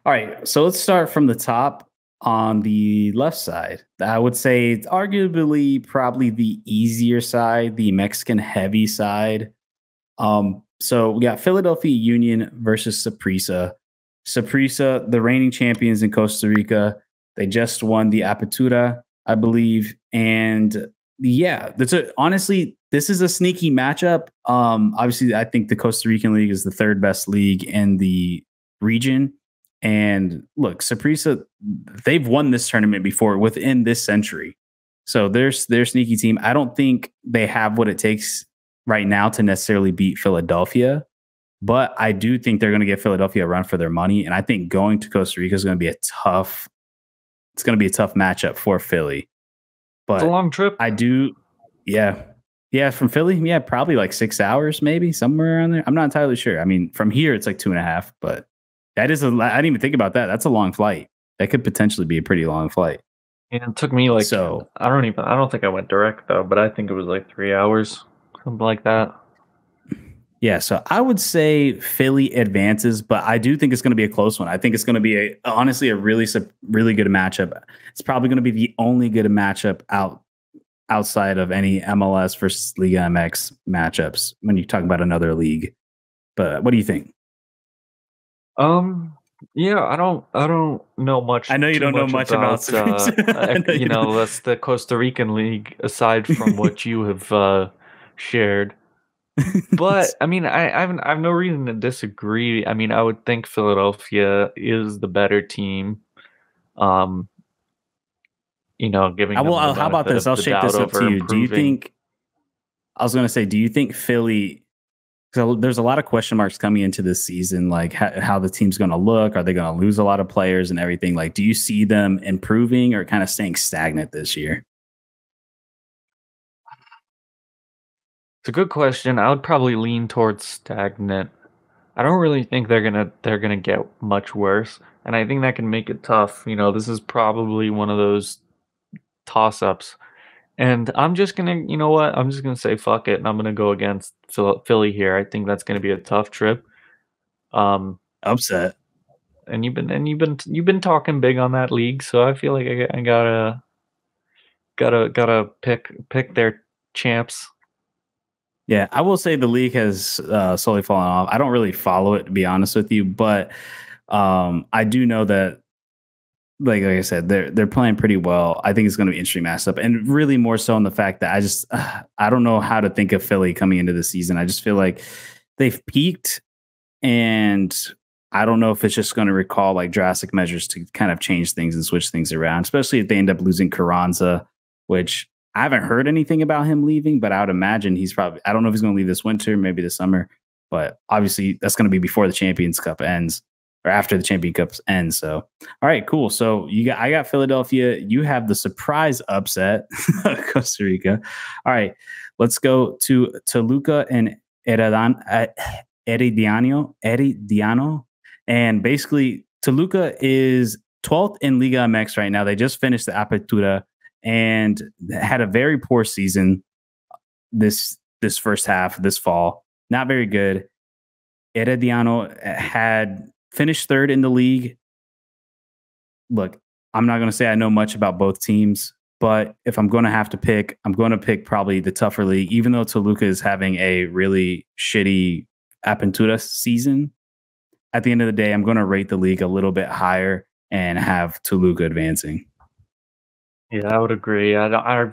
All right, so let's start from the top on the left side. I would say it's arguably probably the easier side, the Mexican heavy side. So we got Philadelphia Union versus Saprissa. Saprissa, the reigning champions in Costa Rica, they just won the Apertura, I believe, and yeah, honestly, this is a sneaky matchup. Obviously, I think the Costa Rican league is the third best league in the region. And look, Saprissa, they've won this tournament before within this century. So there's their sneaky team. I don't think they have what it takes right now to necessarily beat Philadelphia, but I do think they're going to give Philadelphia a run for their money. And I think going to Costa Rica is going to be it's going to be a tough matchup for Philly. But it's a long trip. I do, yeah. Yeah, from Philly, yeah, probably like 6 hours, maybe somewhere around there. I'm not entirely sure. I mean, from here, it's like 2.5, but that is I didn't even think about that. That's a long flight. That could potentially be a pretty long flight. And it took me I don't think I went direct though, but I think it was like 3 hours, something like that. Yeah, so I would say Philly advances, but I do think it's going to be a close one. I think it's going to be honestly a really good matchup. It's probably going to be the only good matchup outside of any MLS versus Liga MX matchups when you talk about another league. But what do you think? Yeah, I don't know much. I know you don't know much about that's the Costa Rican league aside from what you have shared. But I mean, I've no reason to disagree. I mean, I would think Philadelphia is the better team. Giving them the how about this? I'll shake this up to you. Do you think? I was going to say, do you think Philly? So there's a lot of question marks coming into this season, like how the team's going to look. Are they going to lose a lot of players and everything? Like, do you see them improving or kind of staying stagnant this year? It's a good question. I would probably lean towards stagnant. I don't really think they're gonna get much worse, and I think that can make it tough. This is probably one of those toss-ups. And I'm just gonna, you know what? I'm just gonna say fuck it, and I'm gonna go against Philly here. I think that's gonna be a tough trip. Upset. And you've been talking big on that league, so I feel like I gotta pick their champs. Yeah, I will say the league has slowly fallen off. I don't really follow it, to be honest with you, but I do know that, like I said, they're playing pretty well. I think it's going to be an interesting matchup, and really more so in the fact that I don't know how to think of Philly coming into the season. I just feel like they've peaked, and I don't know if it's just going to recall like drastic measures to kind of change things and switch things around, especially if they end up losing Carranza, which I haven't heard anything about him leaving, but I would imagine I don't know if he's going to leave this winter, maybe this summer, but obviously that's going to be before the Champions Cup ends or after the Champions Cup ends. So, all right, cool. So I got Philadelphia. You have the surprise upset, Costa Rica. All right, let's go to Toluca and Herediano. And basically Toluca is 12th in Liga MX right now. They just finished the Apertura and had a very poor season this first half, this fall. Not very good. Herediano had finished third in the league. Look, I'm not going to say I know much about both teams, but if I'm going to have to pick, I'm going to pick probably the tougher league, even though Toluca is having a really shitty Apertura season. At the end of the day, I'm going to rate the league a little bit higher and have Toluca advancing. Yeah, I would agree.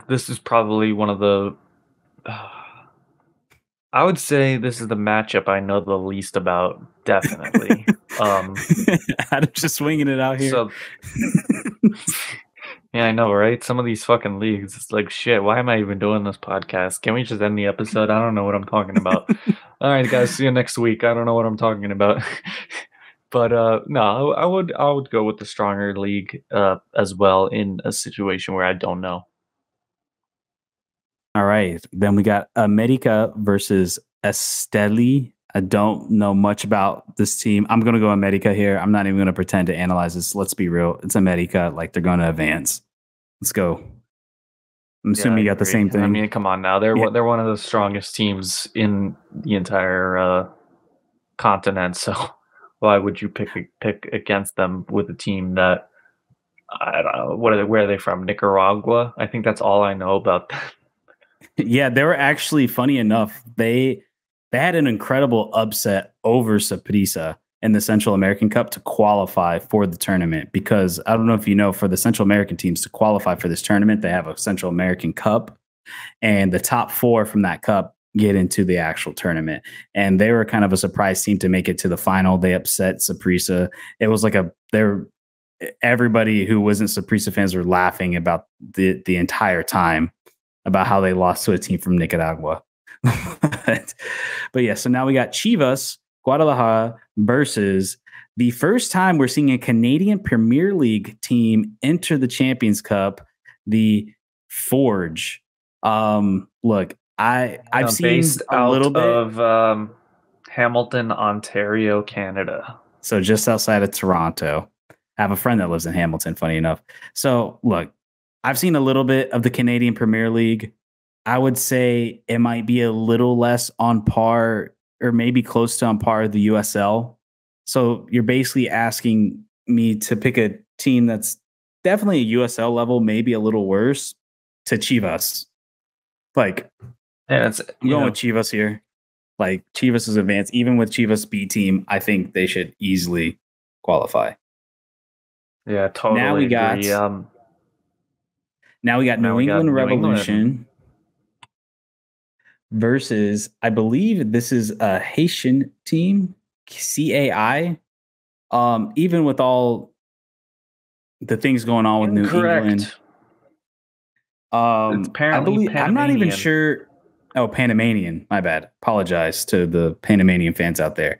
This is probably one of the. I would say this is the matchup I know the least about. Definitely. I'm just swinging it out here. So, yeah, I know, right? Some of these fucking leagues, it's like shit. Why am I even doing this podcast? Can we just end the episode? I don't know what I'm talking about. All right, guys, see you next week. I don't know what I'm talking about. But no, I would go with the stronger league as well in a situation where I don't know. All right, then we got America versus Esteli. I don't know much about this team. I'm going to go America here. I'm not even going to pretend to analyze this. Let's be real. It's America. Like, they're going to advance. Let's go. I'm assuming you got the same thing. I mean, come on now. They're one of the strongest teams in the entire continent. So why would you pick against them with a team that I don't know where are they from? Nicaragua? I think that's all I know about them. Yeah, they were actually funny enough. They had an incredible upset over Saprissa in the Central American Cup to qualify for the tournament. Because I don't know if you know, for the Central American teams to qualify for this tournament, they have a Central American Cup, and the top four from that cup get into the actual tournament. And they were kind of a surprise team to make it to the final. They upset Saprissa. It was like they're everybody who wasn't Saprissa fans were laughing about the entire time about how they lost to a team from Nicaragua. but yeah, so now we got Chivas Guadalajara versus the first time we're seeing a Canadian Premier League team enter the Champions Cup, the Forge. Look, I've seen Based a out little bit of Hamilton, Ontario, Canada. So just outside of Toronto. I have a friend that lives in Hamilton, funny enough. So look, I've seen a little bit of the Canadian Premier League. I would say it might be a little less on par or maybe close to on par of the USL. So you're basically asking me to pick a team that's definitely a USL level, maybe a little worse, to Chivas. Like, Yeah, it's I'm going with Chivas here. Like, Chivas is advanced. Even with Chivas B team, I think they should easily qualify. Yeah, totally Now we agree. got now we got Now New we got England New Revolution England. versus, I believe this is a Haitian team, CAI. Even with all the things going on with New England, It's I apparently believe I'm not even Panamanian. sure. Oh, Panamanian. My bad. Apologize to the Panamanian fans out there.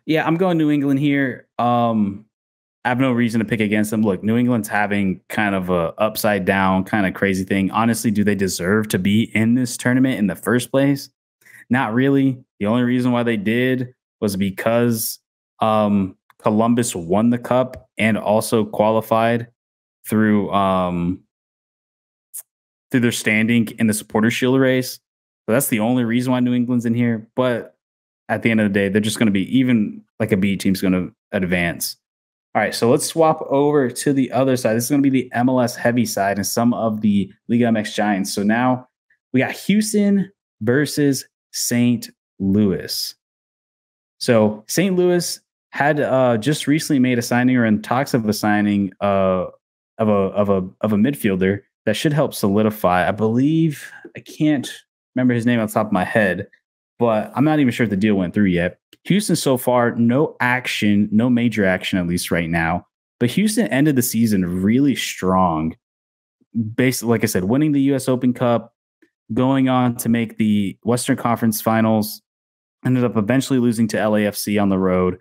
Yeah, I'm going New England here. I have no reason to pick against them. Look, New England's having kind of a upside down kind of crazy thing. Honestly, do they deserve to be in this tournament in the first place? Not really. The only reason why they did was because Columbus won the cup and also qualified through through their standing in the Supporter Shield race. So that's the only reason why New England's in here. But at the end of the day, they're just going to be even like a B team's going to advance. All right, so let's swap over to the other side. This is going to be the MLS heavy side and some of the Liga MX Giants. So now we got Houston versus St. Louis. So St. Louis had just recently made a signing or in talks of a signing of a midfielder that should help solidify. I believe I can't remember his name on the top of my head, but I'm not even sure if the deal went through yet. Houston so far, no action, no major action, at least right now. But Houston ended the season really strong. Basically, like I said, winning the U.S. Open Cup, going on to make the Western Conference Finals, ended up eventually losing to LAFC on the road.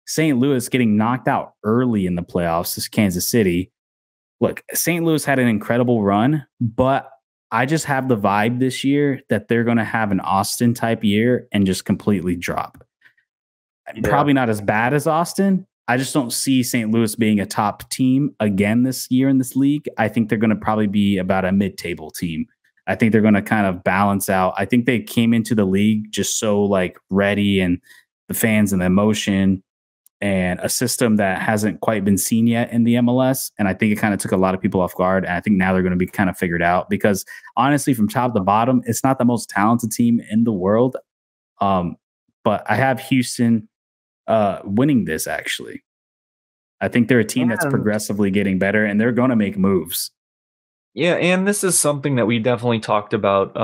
St. Louis getting knocked out early in the playoffs is Kansas City. Look, St. Louis had an incredible run, but I just have the vibe this year that they're going to have an Austin type year and just completely drop. Yeah. Probably not as bad as Austin. I just don't see St. Louis being a top team again this year in this league. I think they're going to probably be about a mid-table team. I think they're going to kind of balance out. I think they came into the league just so like ready and the fans and the emotion and a system that hasn't quite been seen yet in the MLS. And I think it kind of took a lot of people off guard. And I think now they're going to be kind of figured out because honestly, from top to bottom, it's not the most talented team in the world. But I have Houston winning this actually. I think they're a team that's progressively getting better and they're going to make moves. Yeah, and this is something that we definitely talked about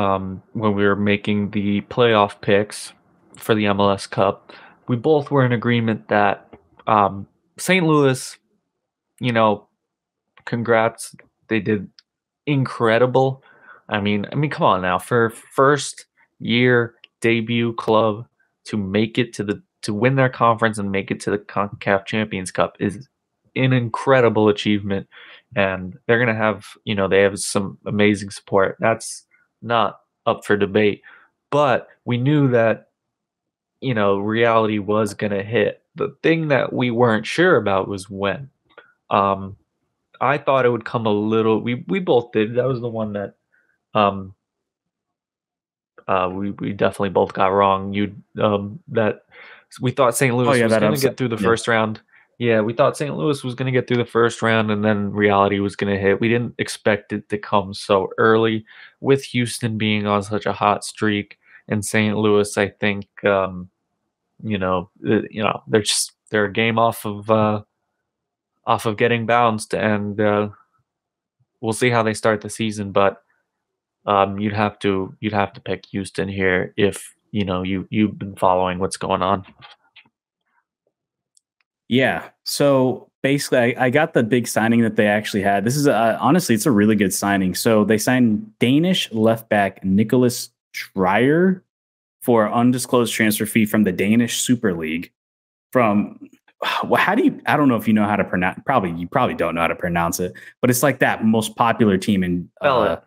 when we were making the playoff picks for the MLS Cup. We both were in agreement that St. Louis, congrats. They did incredible. I mean, come on now. For first year debut club to make it to win their conference and make it to the Concacaf Champions Cup is an incredible achievement. And they're going to have, they have some amazing support. That's not up for debate. But we knew that, reality was going to hit. The thing that we weren't sure about was when. I thought it would come a little. We both did. That was the one that we definitely both got wrong. That We thought St. Oh Louis yeah, was that going to upset. get through the Yeah. first round. Yeah, we thought St. Louis was going to get through the first round, and then reality was going to hit. We didn't expect it to come so early, with Houston being on such a hot streak, and St. Louis. I think they're a game off of getting bounced, and we'll see how they start the season. But you'd have to pick Houston here if you've been following what's going on. Yeah. So basically, I got the big signing that they actually had. This is honestly, it's a really good signing. So they signed Danish left back Nicholas Trier for an undisclosed transfer fee from the Danish Super League. From how do you? I don't know if you know how to pronounce. You probably don't know how to pronounce it, but it's like that most popular team in Spell it. Hold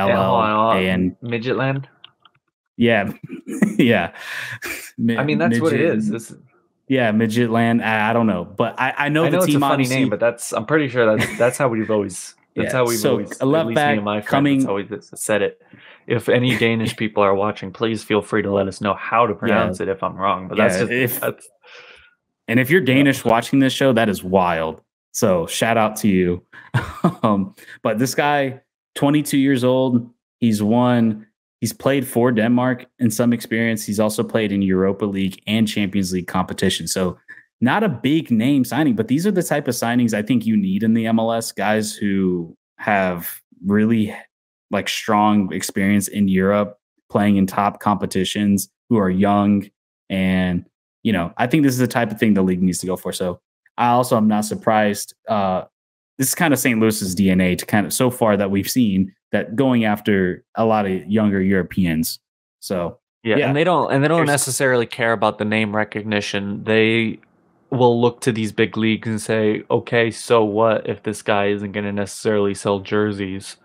on, Midtjylland. Midgetland. Yeah, yeah. I mean, that's what it Midget. is. This Yeah, Midgetland. I don't know, but I know I the know it's a team funny name, obviously. but I'm pretty sure that's how we've always that's Yeah, how we've so always, a at left least me and back my friends, that's how coming. we said it. If any Danish people are watching, please feel free to let us know how to Yeah, pronounce it if I'm wrong. But yeah. If that's and if you're yeah. Danish watching this show, that is wild. So shout out to you. But this guy, 22 years old, he's played for Denmark in some experience. He's also played in Europa League and Champions League competition. So not a big name signing, but these are the type of signings I think you need in the MLS, guys who have really like strong experience in Europe, playing in top competitions, who are young. And I think this is the type of thing the league needs to go for. So I also am not surprised. This is kind of St. Louis's DNA to kind of so far that we've seen that going after a lot of younger Europeans. So Yeah, and yeah, they don't Here's- necessarily care about the name recognition. They will look to these big leagues and say, okay, so what if this guy isn't going to necessarily sell jerseys?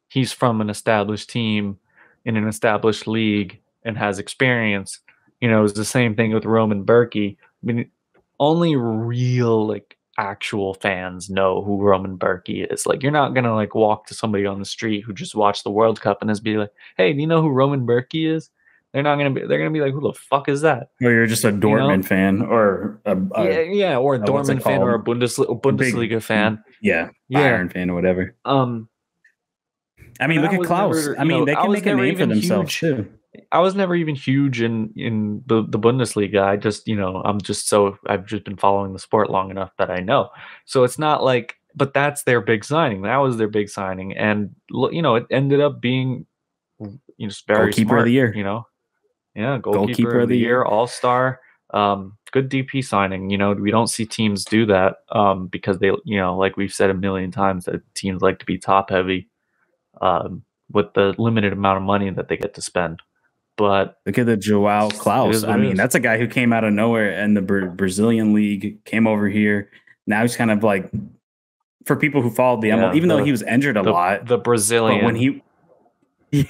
He's from an established team in an established league and has experience. It's the same thing with Roman Berkey. I mean, only real like actual fans know who Roman Berkey is. Like, you're not gonna like walk to somebody on the street who just watched the World Cup and just be like, "Hey, do you know who Roman Berkey is?" They're not gonna be. They're gonna be like, "Who the fuck is that?" or you're just a You know? Dortmund fan or Yeah, or a what's it Dortmund fan or a called? A big, Bundesliga fan. yeah, Yeah. Bayern fan or whatever. Um, I and mean, look I at was Klaus. never, I mean, they I can was make a never name for even themselves huge. too. I was never even huge in the Bundesliga. I just, I've just been following the sport long enough that I know. So it's not like, but that's their big signing. That was their big signing, and it ended up being, just very Goalkeeper of the smart. year. Yeah, goalkeeper Goalkeeper of of the the year, year. all star. Good DP signing. We don't see teams do that because they, like we've said a million times, that teams like to be top heavy with the limited amount of money that they get to spend. But Look at the Joao it Klaus. is I what it mean, is. that's a guy who came out of nowhere in the Brazilian league, came over here. Now he's kind of like, for people who followed the ML, Yeah, even though he was injured a lot, the but when Brazilian he,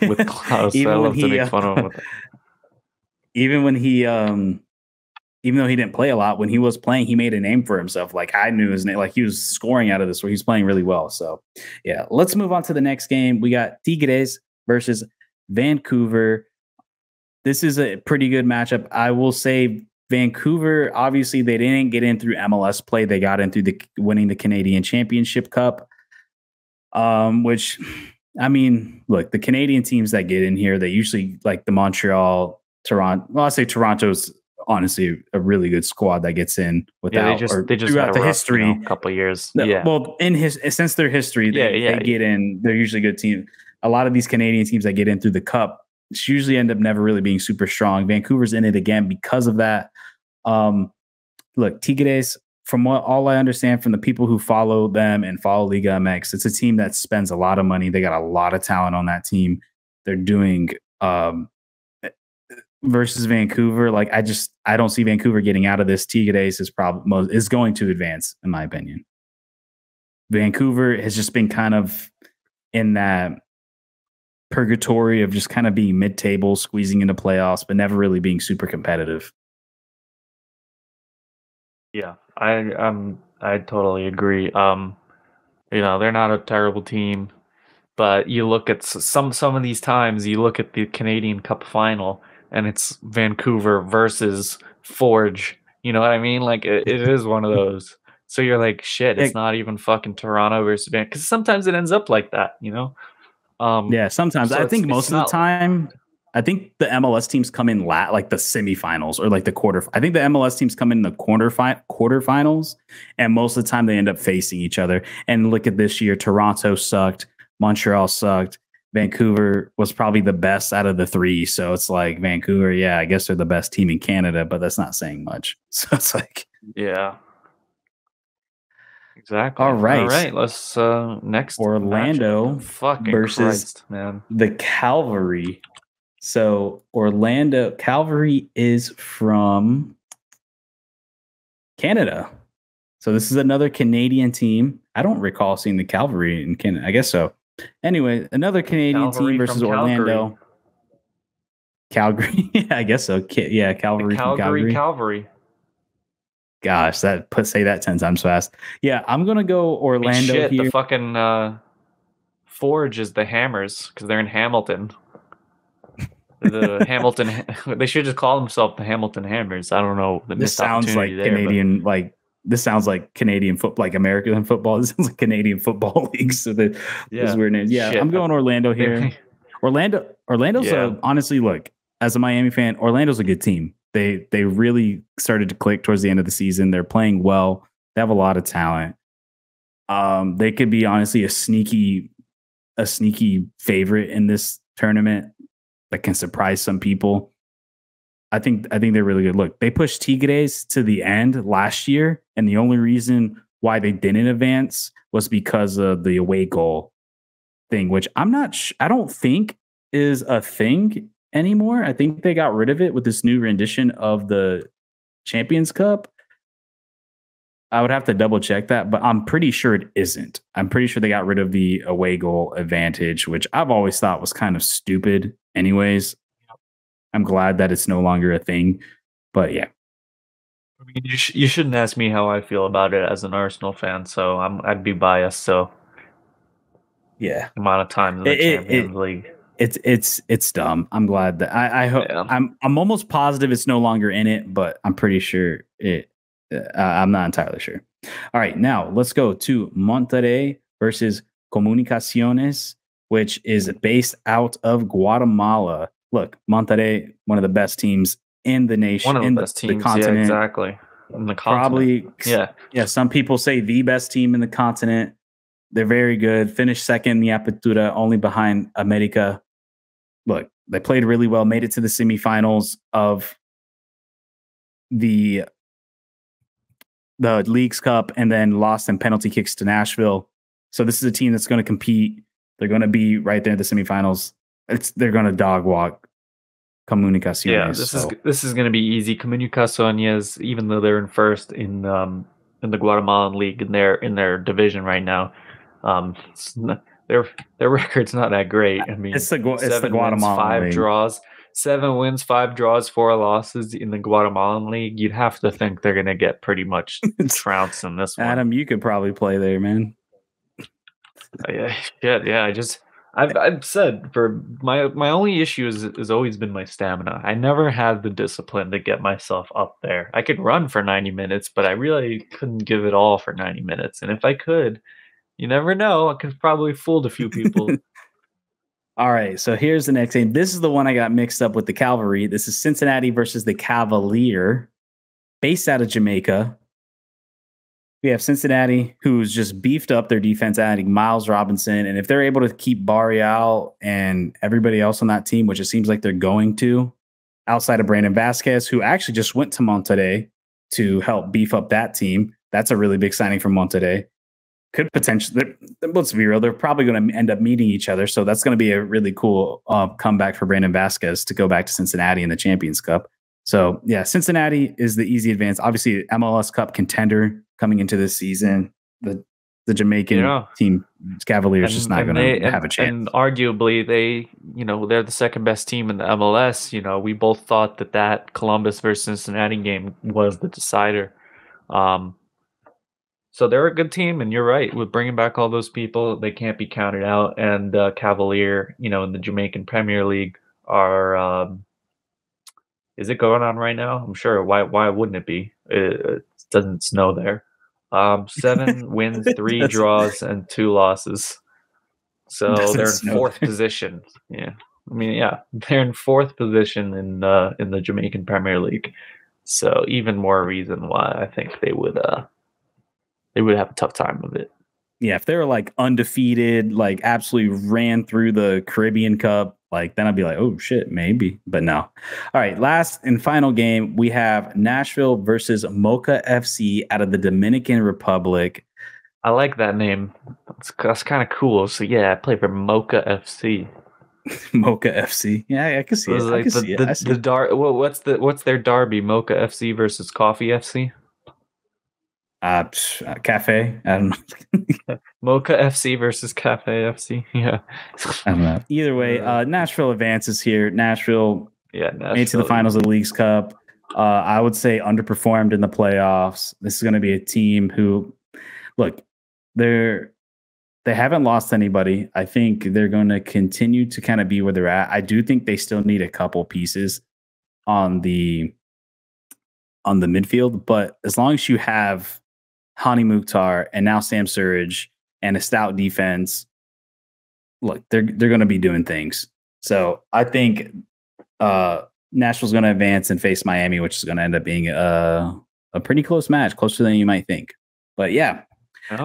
with Klaus. I even when love to he, make fun of him with it. even when he, even though he didn't play a lot, when he was playing, he made a name for himself. Like I knew his name, like he was scoring out of this, where he's playing really well. So yeah, let's move on to the next game. We got Tigres versus Vancouver. This is a pretty good matchup. I will say Vancouver, obviously, they didn't get in through MLS play. They got in through winning the Canadian Championship Cup. Which, I mean, look, the Canadian teams that get in here, they usually like the Montreal, Toronto. Well, I say Toronto's honestly a really good squad that gets in Yeah, without or they just had throughout a the rough, history. couple of years. No, Yeah, well, since their history, yeah, they yeah. get in. They're usually good team. A lot of these Canadian teams that get in through the cup usually end up never really being super strong. Vancouver's in it again because of that. Look, Tigres, from what all I understand from the people who follow them and follow Liga MX, it's a team that spends a lot of money. They got a lot of talent on that team. They're doing versus Vancouver. Like I don't see Vancouver getting out of this. Tigres is going to advance, in my opinion. Vancouver has just been kind of in that purgatory of just kind of being mid-table, squeezing into playoffs, but never really being super competitive. Yeah, I totally agree. They're not a terrible team. But you look at some of these times, you look at the Canadian Cup final, and it's Vancouver versus Forge. You know what I mean? Like it is one of those. So you're like, shit, Yeah, it's not even fucking Toronto versus Vancouver. Because sometimes it ends up like that, you know. yeah. Sometimes So I think it's most of the not. time, I think the MLS teams come in like the semifinals or like the quarter. I think the MLS teams come in the quarterfinals, and most of the time they end up facing each other. And look at this year: Toronto sucked, Montreal sucked, Vancouver was probably the best out of the three. So it's like Vancouver, yeah, I guess they're the best team in Canada, but that's not saying much. So it's like, Yeah, all exactly. All right, right, let's next matchup. Orlando Fucking versus Christ, man. the Calvary. So Orlando Calvary is from Canada. So this is another Canadian team. I don't recall seeing the Calvary in Canada. I guess so. Anyway, another Canadian team Calvary from versus Calgary. Orlando. Calgary. Yeah, I guess so. Yeah, The Calvary from Calgary Calgary. Cavalry. Gosh, say that 10 times fast. Yeah, I'm gonna go I mean, Orlando shit, the here. fucking Forge is the Hammers because they're in Hamilton. The Hamilton, they should just call themselves the Hamilton Hammers. I don't know the This missed sounds opportunity like there, but Canadian, like this sounds like Canadian football, like American football. This sounds like Canadian football league. So those yeah, weird names. Yeah, shit. I'm going Orlando here. They, Orlando's yeah, honestly, look, as a Miami fan, Orlando's a good team. They really started to click towards the end of the season. They're playing well. They have a lot of talent. They could be honestly a sneaky favorite in this tournament that can surprise some people. I think they're really good. Look, they pushed Tigres to the end last year, and the only reason why they didn't advance was because of the away goal thing, which I don't think is a thing anymore. I think they got rid of it with this new rendition of the Champions Cup. I would have to double check that, but I'm pretty sure it isn't. I'm pretty sure they got rid of the away goal advantage, which I've always thought was kind of stupid anyways. I'm glad that it's no longer a thing. But yeah. I mean, you shouldn't ask me how I feel about it as an Arsenal fan, so I'd be biased. So Yeah. amount of times in the Champions League. It's dumb. I'm glad that I hope Yeah. I'm almost positive it's no longer in it, but I'm pretty sure it. I'm not entirely sure. All right, now let's go to Monterrey versus Comunicaciones, which is based out of Guatemala. Look, Monterrey, one of the best teams in the nation, One of in the best the teams, yeah, continent. exactly. In the continent. Probably, Yeah. yeah. Some people say the best team in the continent. They're very good. Finished second in the Apertura, only behind America. Look, they played really well, made it to the semifinals of the Leagues Cup, and then lost in penalty kicks to Nashville. So this is a team that's going to compete. They're going to be right there in the semifinals. They're going to dog walk Comunicaciones. Yeah, this is going to be easy. Comunicaciones, even though they're in first in the Guatemalan league in their division right now, their record's not that great. I mean, It's the wins, Guatemalan 5 league. draws, 7 wins, 5 draws, 4 losses in the Guatemalan league. You'd have to think they're going to get pretty much trounced in this one. Adam, you could probably play there, man. Yeah, shit, yeah. I've said for my only issue has always been my stamina. I never had the discipline to get myself up there. I could run for 90 minutes, but I really couldn't give it all for 90 minutes. And if I could, you never know. I could probably fooled a few people. All right, so here's the next game. This is the one I got mixed up with the Cavalry. This is Cincinnati versus the Cavalier, based out of Jamaica. We have Cincinnati, who's just beefed up their defense, adding Miles Robinson. And if they're able to keep Barrial and everybody else on that team, which it seems like they're going to, outside of Brandon Vasquez, who actually just went to Monterrey to help beef up that team. That's a really big signing from Monterrey. Could potentially, let's be real, they're probably going to end up meeting each other. So that's going to be a really cool comeback for Brandon Vasquez to go back to Cincinnati in the Champions Cup. So yeah, Cincinnati is the easy advance. Obviously, MLS Cup contender coming into this season. The Jamaican team, Cavaliers, just not going to have a chance. And arguably, they're the second best team in the MLS. We both thought that Columbus versus Cincinnati game was the decider. So they're a good team, and you're right. With bringing back all those people, they can't be counted out. And Cavalier, in the Jamaican Premier League, are is it going on right now? I'm sure. Why wouldn't it be? It doesn't snow there. 7 wins, It 3 draws, and 2 losses. So doesn't they're in snow fourth there. position. Yeah, I mean, yeah, they're in fourth position in the Jamaican Premier League. So even more reason why I think they would have a tough time of it. Yeah, if they were like undefeated, like absolutely ran through the Caribbean Cup, like then I'd be like, oh shit, maybe. But no. All right, last and final game, we have Nashville versus Mocha FC out of the Dominican Republic. I like that name. That's kind of cool. So yeah, I play for Mocha FC. Mocha FC. Yeah, I can So see it's it. I like can the see it. I the see the it. dar. Well, what's their derby? Mocha FC versus Coffee FC. Cafe. I don't know. Mocha FC versus Cafe FC. Yeah. I don't know. Either way, Nashville advances here. Nashville Yeah, made to the Nashville. finals of the League's Cup. I would say underperformed in the playoffs. This is going to be a team who, look, they haven't lost anybody. I think they're going to continue to kind of be where they're at. I do think they still need a couple pieces on the midfield, but as long as you have Hani Mukhtar and now Sam Surridge and a stout defense, look, they're going to be doing things. So I think Nashville's going to advance and face Miami, which is going to end up being a pretty close match, closer than you might think. But yeah,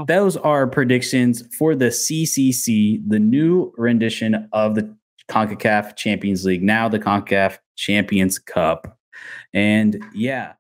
those are predictions for the CCC, the new rendition of the CONCACAF Champions League, now the CONCACAF Champions Cup. And yeah,